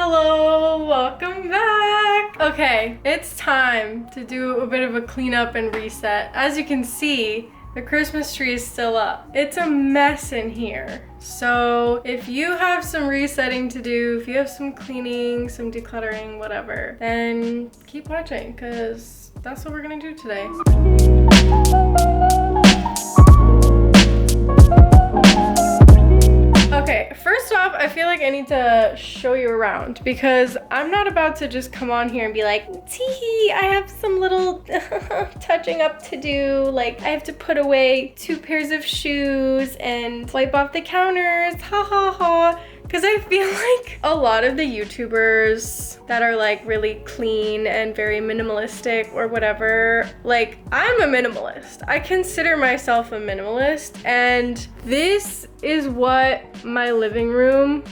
Hello, welcome back. Okay, it's time to do a bit of a cleanup and reset. As you can see, the Christmas tree is still up. It's a mess in here. So if you have some resetting to do, if you have some cleaning, some decluttering, whatever, then keep watching because that's what we're gonna do today. Okay, first off, I feel like I need to show you around because I'm not about to just come on here and be like, tee, I have some little touching up to do. Like, I have to put away 2 pairs of shoes and wipe off the counters, ha ha ha. Because I feel like a lot of the YouTubers that are like really clean and very minimalistic or whatever, like I'm a minimalist. I consider myself a minimalist, and this is what my living room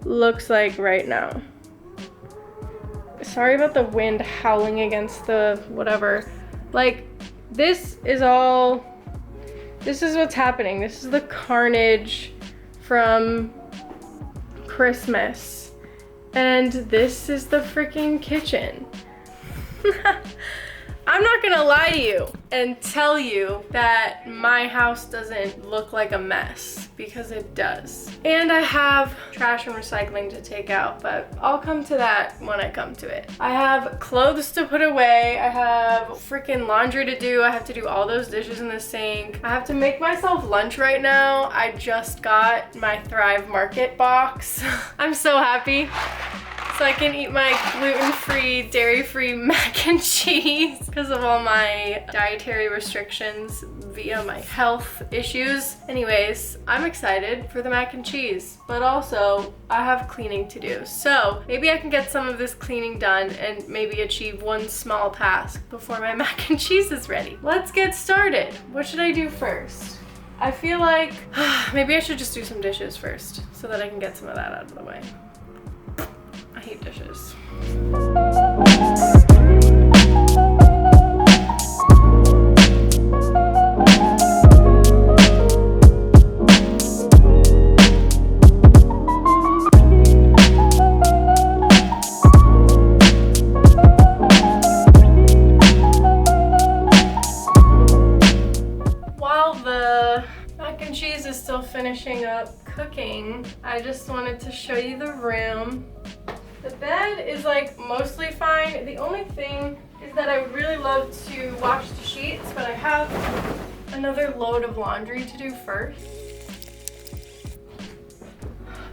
looks like right now. Sorry about the wind howling against the whatever. Like this is what's happening. This is the carnage from Christmas, and this is the freaking kitchen. I'm not gonna lie to you and tell you that my house doesn't look like a mess, because it does. And I have trash and recycling to take out, but I'll come to that when I come to it. I have clothes to put away. I have freaking laundry to do. I have to do all those dishes in the sink. I have to make myself lunch right now. I just got my Thrive Market box. I'm so happy. So I can eat my gluten-free, dairy-free mac and cheese because of all my dietary restrictions via my health issues. Anyways, I'm excited for the mac and cheese, but also I have cleaning to do. So maybe I can get some of this cleaning done and maybe achieve one small task before my mac and cheese is ready. Let's get started. What should I do first? I feel like maybe I should just do some dishes first so that I can get some of that out of the way. I hate dishes. While the mac and cheese is still finishing up cooking, I just wanted to show you the room. The bed is like mostly fine. The only thing is that I would really love to wash the sheets, but I have another load of laundry to do first.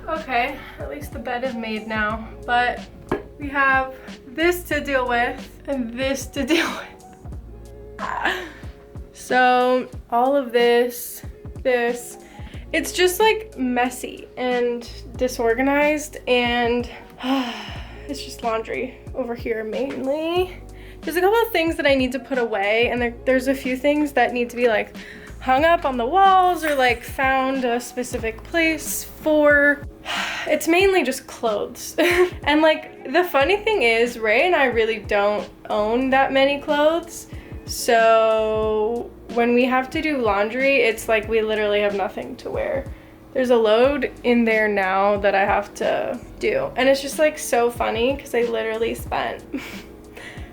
Okay, at least the bed is made now, but we have this to deal with and this to deal with. So all of this, it's just like messy and disorganized, and it's just laundry over here mainly. There's a couple of things that I need to put away, and there's a few things that need to be like hung up on the walls or like found a specific place for. It's mainly just clothes. And like the funny thing is, Ray and I really don't own that many clothes. So when we have to do laundry, it's like we literally have nothing to wear. There's a load in there now that I have to do. And it's just like so funny because I literally spent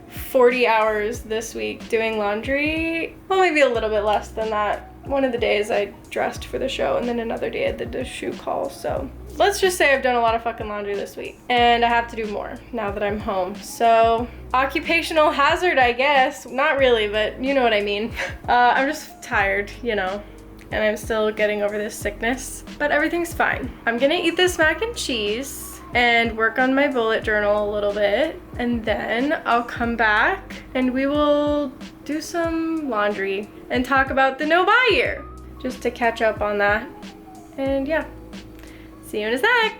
40 hours this week doing laundry. Well, maybe a little bit less than that. One of the days I dressed for the show, and then another day I did the shoe call. So let's just say I've done a lot of fucking laundry this week, and I have to do more now that I'm home. So occupational hazard, I guess. Not really, but you know what I mean. I'm just tired, you know, and I'm still getting over this sickness, but everything's fine. I'm gonna eat this mac and cheese and work on my bullet journal a little bit, and then I'll come back and we will do some laundry and talk about the no-buy year, just to catch up on that. And yeah, see you in a sec.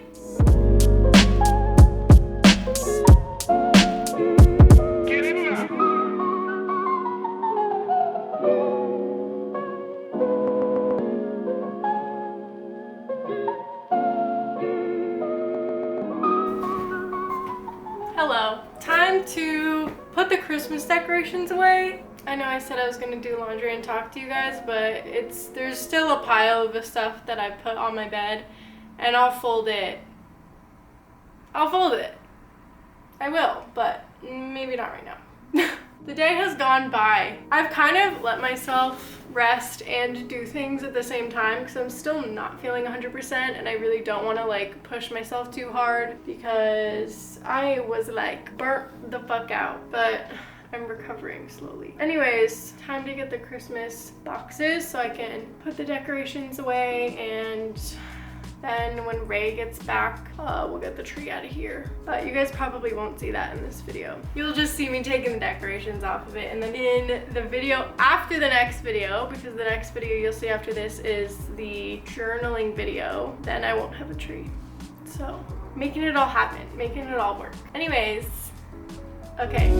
Hello, time to put the Christmas decorations away. I know I said I was gonna do laundry and talk to you guys, but there's still a pile of the stuff that I put on my bed, and I'll fold it I'll fold it. I will, but maybe not right now. The day has gone by. I've kind of let myself rest and do things at the same time because I'm still not feeling 100% and I really don't want to like push myself too hard because I was like burnt the fuck out, but I'm recovering slowly. Anyways, time to get the Christmas boxes so I can put the decorations away, and then when Ray gets back, we'll get the tree out of here. But you guys probably won't see that in this video. You'll just see me taking the decorations off of it. And then in the video after the next video, because the next video you'll see after this is the journaling video, then I won't have a tree. So making it all happen, making it all work. Anyways, okay.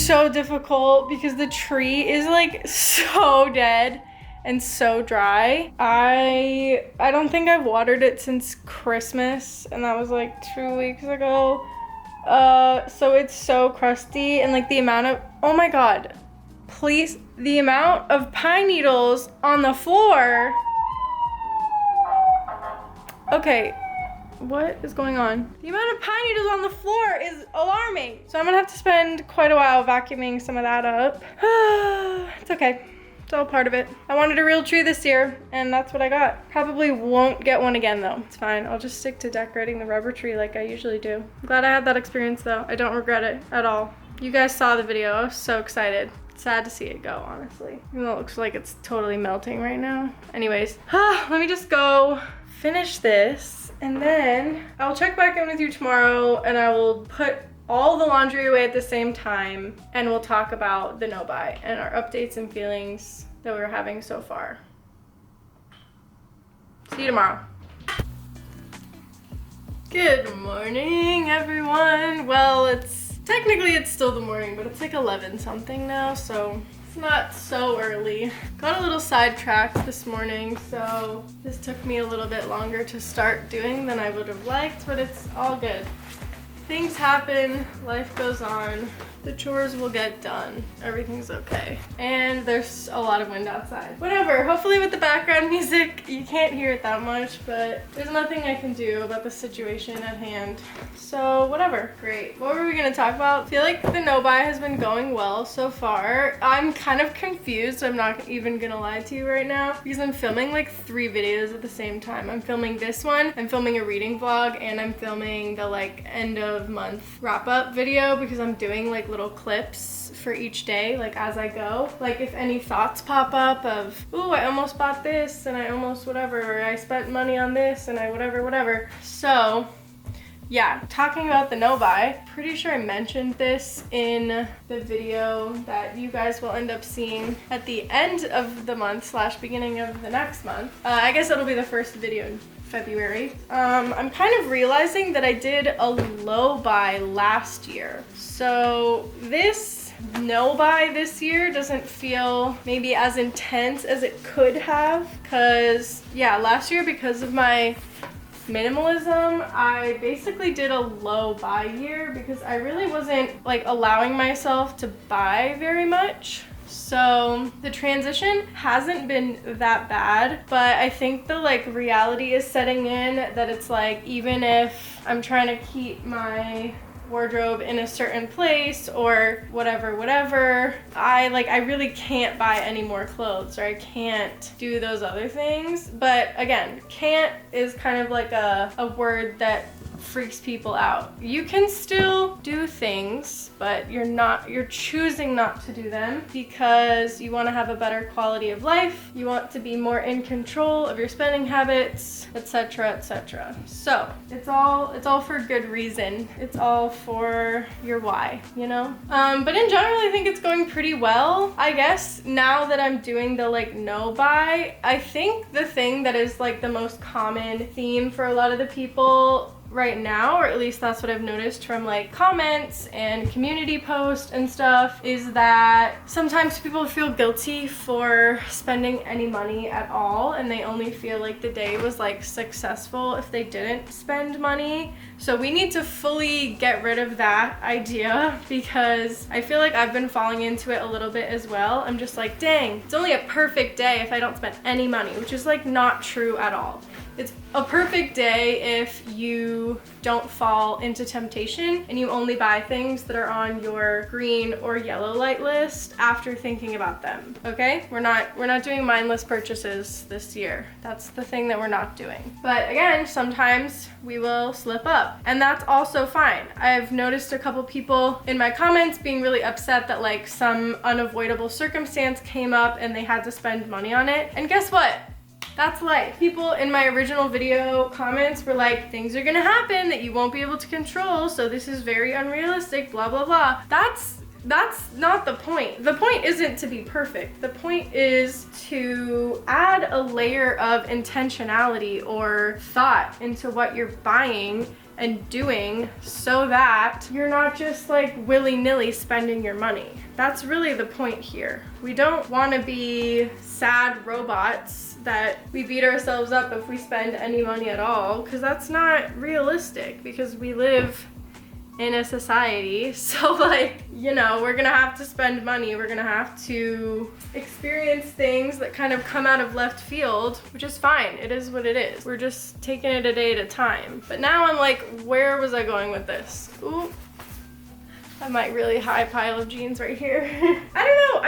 So difficult because the tree is like so dead and so dry. I don't think I've watered it since Christmas, and that was like 2 weeks ago. So it's so crusty, and like the amount of, oh my god, please, the amount of pine needles on the floor. Okay. What is going on? The amount of pine needles on the floor is alarming. So I'm gonna have to spend quite a while vacuuming some of that up. It's okay. It's all part of it. I wanted a real tree this year, and that's what I got. Probably won't get one again though. It's fine. I'll just stick to decorating the rubber tree like I usually do. I'm glad I had that experience though. I don't regret it at all. You guys saw the video. I was so excited. Sad to see it go, honestly. Even though it looks like it's totally melting right now. Anyways, let me just go finish this. And then I'll check back in with you tomorrow, and I will put all the laundry away at the same time, and we'll talk about the no-buy and our updates and feelings that we're having so far. See you tomorrow. Good morning, everyone. Well, technically it's still the morning, but it's like 11 something now, so it's not so early. Got a little sidetracked this morning, so this took me a little bit longer to start doing than I would have liked, but it's all good. Things happen, life goes on, the chores will get done, everything's okay. And there's a lot of wind outside. Whatever, hopefully with the background music, you can't hear it that much, but there's nothing I can do about the situation at hand. So whatever, great. What were we gonna talk about? I feel like the no-buy has been going well so far. I'm kind of confused, I'm not even gonna lie to you right now, because I'm filming like 3 videos at the same time. I'm filming this one, I'm filming a reading vlog, and I'm filming the like end of month wrap-up video because I'm doing like little clips for each day, like as I go. Like if any thoughts pop up of, ooh, I almost bought this and I almost whatever, or I spent money on this and I whatever. So yeah, talking about the no-buy, pretty sure I mentioned this in the video that you guys will end up seeing at the end of the month / beginning of the next month. I guess it'll be the first video in February. I'm kind of realizing that I did a low buy last year. So this no buy this year doesn't feel maybe as intense as it could have, because yeah, last year because of my minimalism, I basically did a low buy year because I really wasn't like allowing myself to buy very much. So the transition hasn't been that bad, but I think the like reality is setting in that it's like, even if I'm trying to keep my wardrobe in a certain place or whatever, I really can't buy any more clothes, or I can't do those other things. But again, can't is kind of like a word that freaks people out. You can still do things, but you're choosing not to do them because you want to have a better quality of life, you want to be more in control of your spending habits, etc. So it's all for good reason. It's all for your why, you know? But in general, I think it's going pretty well. I guess now that I'm doing the like no buy, I think the thing that is like the most common theme for a lot of the people right now, or at least that's what I've noticed from like comments and community posts and stuff, is that sometimes people feel guilty for spending any money at all, and they only feel like the day was like successful if they didn't spend money. So we need to fully get rid of that idea, because I feel like I've been falling into it a little bit as well. I'm just like, dang, it's only a perfect day if I don't spend any money, which is like not true at all. It's a perfect day if you don't fall into temptation and you only buy things that are on your green or yellow light list after thinking about them. Okay? We're not doing mindless purchases this year. That's the thing that we're not doing. But again, sometimes we will slip up, and that's also fine. I've noticed a couple people in my comments being really upset that like some unavoidable circumstance came up and they had to spend money on it. And guess what? That's life. People in my original video comments were like, things are gonna happen that you won't be able to control, so this is very unrealistic, blah, blah, blah. That's not the point. The point isn't to be perfect. The point is to add a layer of intentionality or thought into what you're buying and doing, so that you're not just like willy-nilly spending your money. That's really the point here. We don't want to be sad robots that we beat ourselves up if we spend any money at all, because that's not realistic, because we live in a society. So like, you know, we're gonna have to spend money, we're gonna have to experience things that kind of come out of left field, which is fine. It is what it is. We're just taking it a day at a time. But now I'm like, where was I going with this? Ooh, I have my really high pile of jeans right here. I don't know,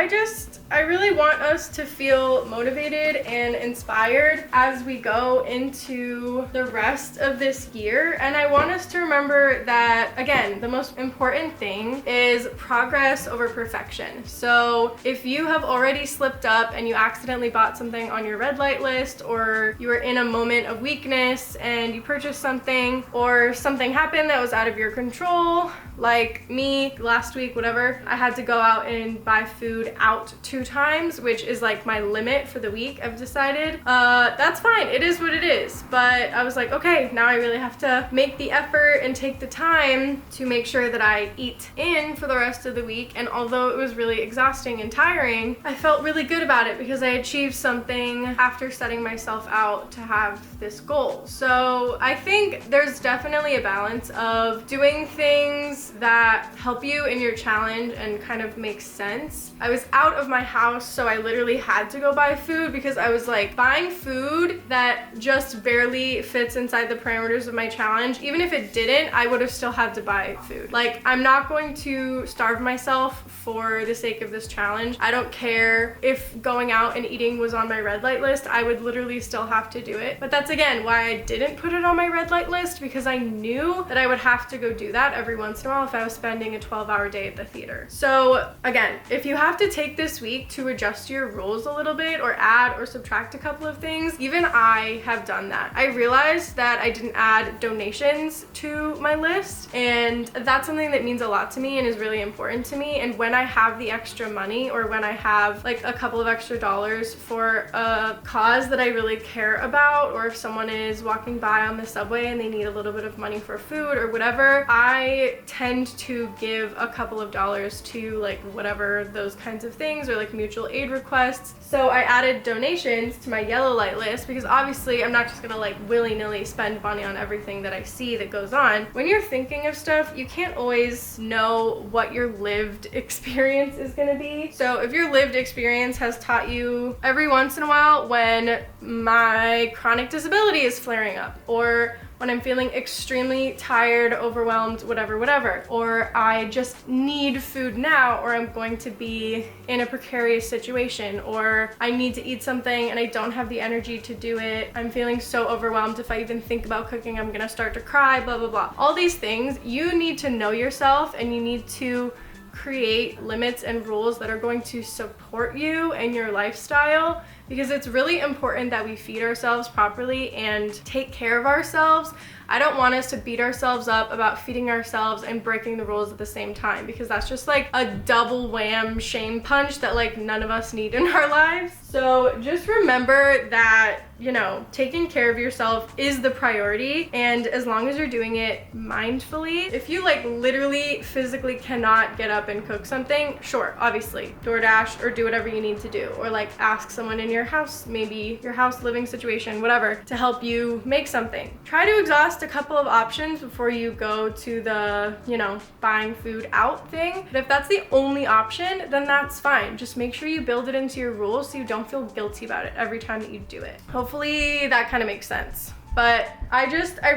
I really want us to feel motivated and inspired as we go into the rest of this year. And I want us to remember that, again, the most important thing is progress over perfection. So if you have already slipped up and you accidentally bought something on your red light list, or you were in a moment of weakness and you purchased something, or something happened that was out of your control, like me last week, whatever, I had to go out and buy food out 2 times, which is like my limit for the week, I've decided. That's fine, it is what it is. But I was like, okay, now I really have to make the effort and take the time to make sure that I eat in for the rest of the week. And although it was really exhausting and tiring, I felt really good about it because I achieved something after setting myself out to have this goal. So I think there's definitely a balance of doing things that help you in your challenge and kind of make sense. I was out of my house, so I literally had to go buy food, because I was like, buying food that just barely fits inside the parameters of my challenge, even if it didn't, I would have still had to buy food. Like, I'm not going to starve myself for the sake of this challenge. I don't care if going out and eating was on my red light list, I would literally still have to do it. But that's again why I didn't put it on my red light list, because I knew that I would have to go do that every once in a while if I was spending a 12-hour day at the theater. So again, if you have to take this week to adjust your rules a little bit, or add or subtract a couple of things, even I have done that. I realized that I didn't add donations to my list, and that's something that means a lot to me and is really important to me. And when I have the extra money, or when I have like a couple of extra dollars for a cause that I really care about, or if someone is walking by on the subway and they need a little bit of money for food or whatever, I tend to give a couple of dollars to like whatever those kinds of things, or like mutual aid requests. So I added donations to my yellow light list, because obviously I'm not just gonna like willy-nilly spend money on everything that I see that goes on. When you're thinking of stuff, you can't always know what your lived experience is gonna be. So if your lived experience has taught you every once in a while when my chronic disability is flaring up, or when I'm feeling extremely tired, overwhelmed, whatever, or I just need food now, or I'm going to be in a precarious situation, or I need to eat something and I don't have the energy to do it, I'm feeling so overwhelmed, if I even think about cooking, I'm gonna start to cry, blah, blah, blah. All these things, you need to know yourself, and you need to create limits and rules that are going to support support you and your lifestyle, because it's really important that we feed ourselves properly and take care of ourselves. I don't want us to beat ourselves up about feeding ourselves and breaking the rules at the same time, because that's just like a double wham shame punch that like none of us need in our lives. So just remember that, you know, taking care of yourself is the priority, and as long as you're doing it mindfully. If you like literally physically cannot get up and cook something, sure, obviously DoorDash or do whatever you need to do, or like ask someone in your house, maybe your house living situation, whatever, to help you make something. Try to exhaust a couple of options before you go to the, you know, buying food out thing. But if that's the only option, then that's fine. Just make sure you build it into your rules so you don't feel guilty about it every time that you do it. Hopefully that kind of makes sense. But I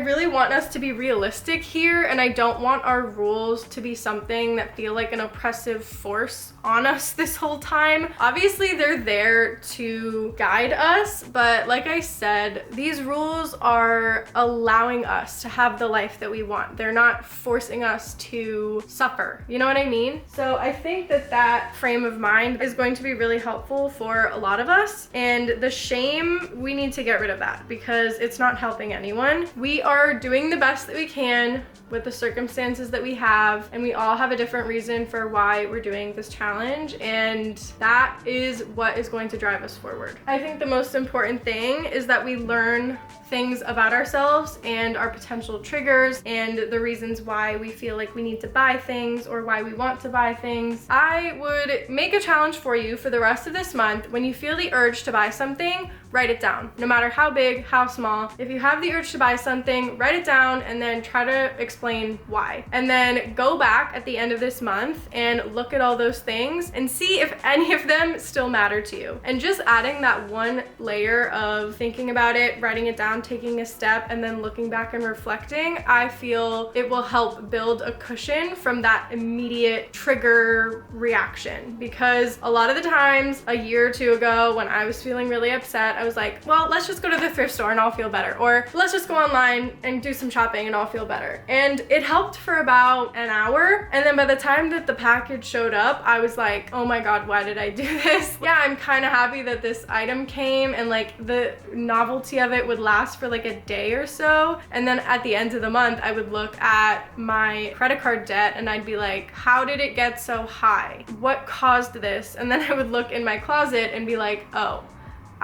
really want us to be realistic here, and I don't want our rules to be something that feel like an oppressive force on us this whole time. Obviously they're there to guide us, but like I said, these rules are allowing us to have the life that we want. They're not forcing us to suffer, you know what I mean? So I think that that frame of mind is going to be really helpful for a lot of us, and the shame, we need to get rid of that because it's not helping anyone. We are doing the best that we can with the circumstances that we have, and we all have a different reason for why we're doing this challenge, and that is what is going to drive us forward. I think the most important thing is that we learn things about ourselves and our potential triggers and the reasons why we feel like we need to buy things or why we want to buy things. I would make a challenge for you for the rest of this month. When you feel the urge to buy something, write it down. No matter how big, how small. If you have the urge to buy something, write it down and then try to explain why. And then go back at the end of this month and look at all those things and see if any of them still matter to you. And just adding that one layer of thinking about it, writing it down, taking a step, and then looking back and reflecting, I feel it will help build a cushion from that immediate trigger reaction. Because a lot of the times, a year or two ago, when I was feeling really upset, I was like, well, let's just go to the thrift store and I'll feel better. Or let's just go online and do some shopping and I'll feel better. And it helped for about an hour. And then by the time that the package showed up, I was like, oh my God, why did I do this? Yeah, I'm kind of happy that this item came, and like the novelty of it would last for like a day or so. And then at the end of the month, I would look at my credit card debt and I'd be like, how did it get so high? What caused this? And then I would look in my closet and be like, oh,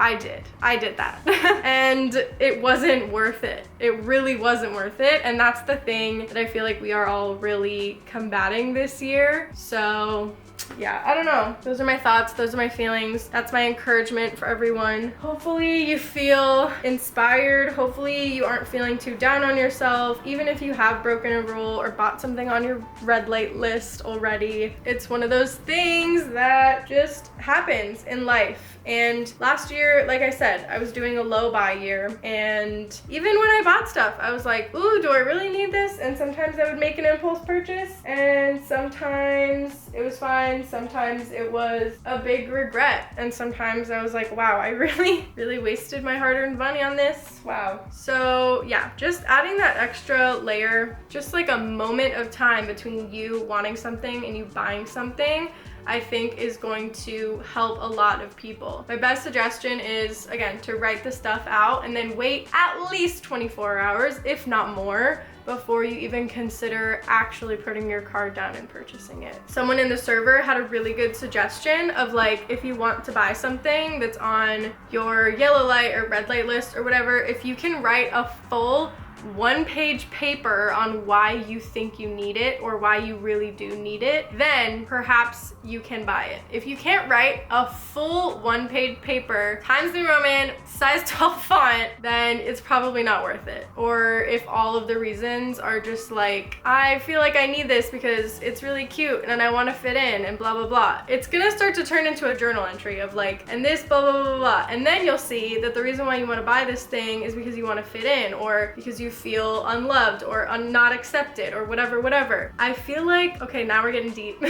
I did that. And it wasn't worth it. It really wasn't worth it. And that's the thing that I feel like we are all really combating this year. So yeah, I don't know. Those are my thoughts. Those are my feelings. That's my encouragement for everyone. Hopefully you feel inspired. Hopefully you aren't feeling too down on yourself. Even if you have broken a rule or bought something on your red light list already, it's one of those things that just happens in life. And last year, like I said, I was doing a low buy year, and even when I bought stuff, I was like, ooh, do I really need this? And sometimes I would make an impulse purchase, and sometimes it was fine, sometimes it was a big regret, and sometimes I was like, wow, I really wasted my hard-earned money on this. Wow. So yeah, just adding that extra layer, just like a moment of time between you wanting something and you buying something, I think is going to help a lot of people. My best suggestion is, again, to write the stuff out and then wait at least 24 hours, if not more, before you even consider actually putting your card down and purchasing it. Someone in the server had a really good suggestion of like, if you want to buy something that's on your yellow light or red light list or whatever, if you can write a full one-page paper on why you think you need it or why you really do need it, then perhaps you can buy it. If you can't write a full one-page paper, Times New Roman, size 12 font, then it's probably not worth it. Or if all of the reasons are just like, I feel like I need this because it's really cute and I want to fit in and blah, blah, blah. It's gonna start to turn into a journal entry of like, and this blah, blah, blah, blah. And then you'll see that the reason why you want to buy this thing is because you want to fit in, or because you feel unloved or not accepted or whatever. I feel like, okay, now we're getting deep.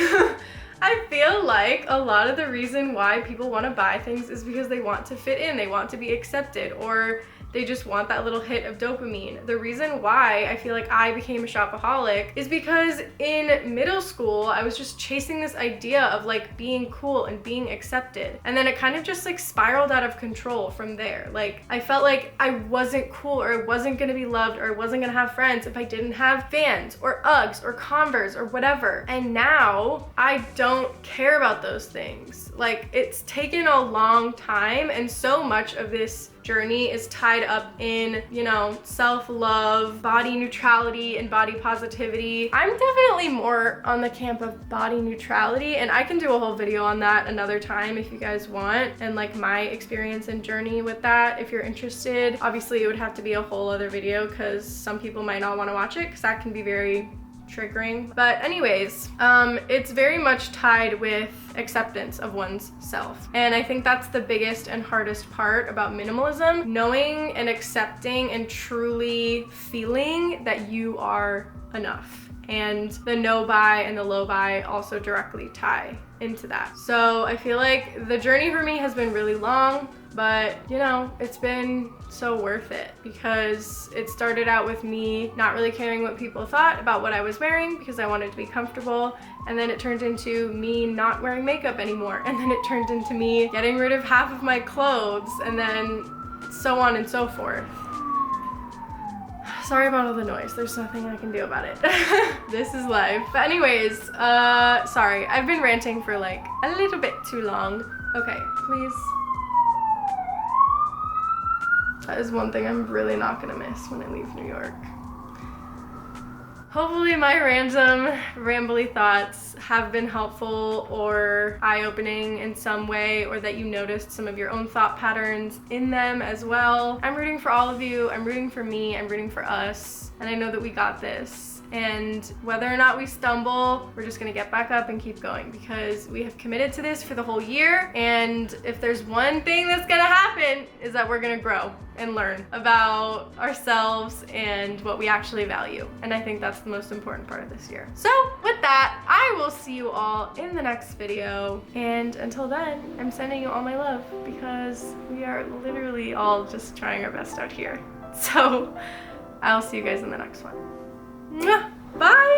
I feel like a lot of the reason why people want to buy things is because they want to fit in, they want to be accepted, or they just want that little hit of dopamine. The reason why I feel like I became a shopaholic is because in middle school, I was just chasing this idea of like being cool and being accepted. And then it kind of just like spiraled out of control from there. Like I felt like I wasn't cool, or I wasn't gonna be loved, or I wasn't gonna have friends if I didn't have Vans or Uggs or Converse or whatever. And now I don't care about those things. Like it's taken a long time, and so much of this journey is tied up in, you know, self-love, body neutrality, and body positivity. I'm definitely more on the camp of body neutrality, and I can do a whole video on that another time if you guys want, and like my experience and journey with that if you're interested. Obviously it would have to be a whole other video because some people might not want to watch it because that can be very triggering. But anyways, it's very much tied with acceptance of one's self. And I think that's the biggest and hardest part about minimalism, knowing and accepting and truly feeling that you are enough. And the no buy and the low buy also directly tie into that. So I feel like the journey for me has been really long, but you know, it's been so worth it because it started out with me not really caring what people thought about what I was wearing because I wanted to be comfortable, and then it turned into me not wearing makeup anymore, and then it turned into me getting rid of half of my clothes, and then so on and so forth. Sorry about all the noise, there's nothing I can do about it. This is life. But anyways, sorry, I've been ranting for like a little bit too long. Okay, please. That is one thing I'm really not gonna miss when I leave New York. Hopefully my random, rambly thoughts have been helpful or eye-opening in some way, or that you noticed some of your own thought patterns in them as well. I'm rooting for all of you, I'm rooting for me, I'm rooting for us, and I know that we got this. And whether or not we stumble, we're just gonna get back up and keep going because we have committed to this for the whole year. And if there's one thing that's gonna happen is that we're gonna grow and learn about ourselves and what we actually value. And I think that's the most important part of this year. So with that, I will see you all in the next video. And until then, I'm sending you all my love because we are literally all just trying our best out here. So I'll see you guys in the next one. Bye!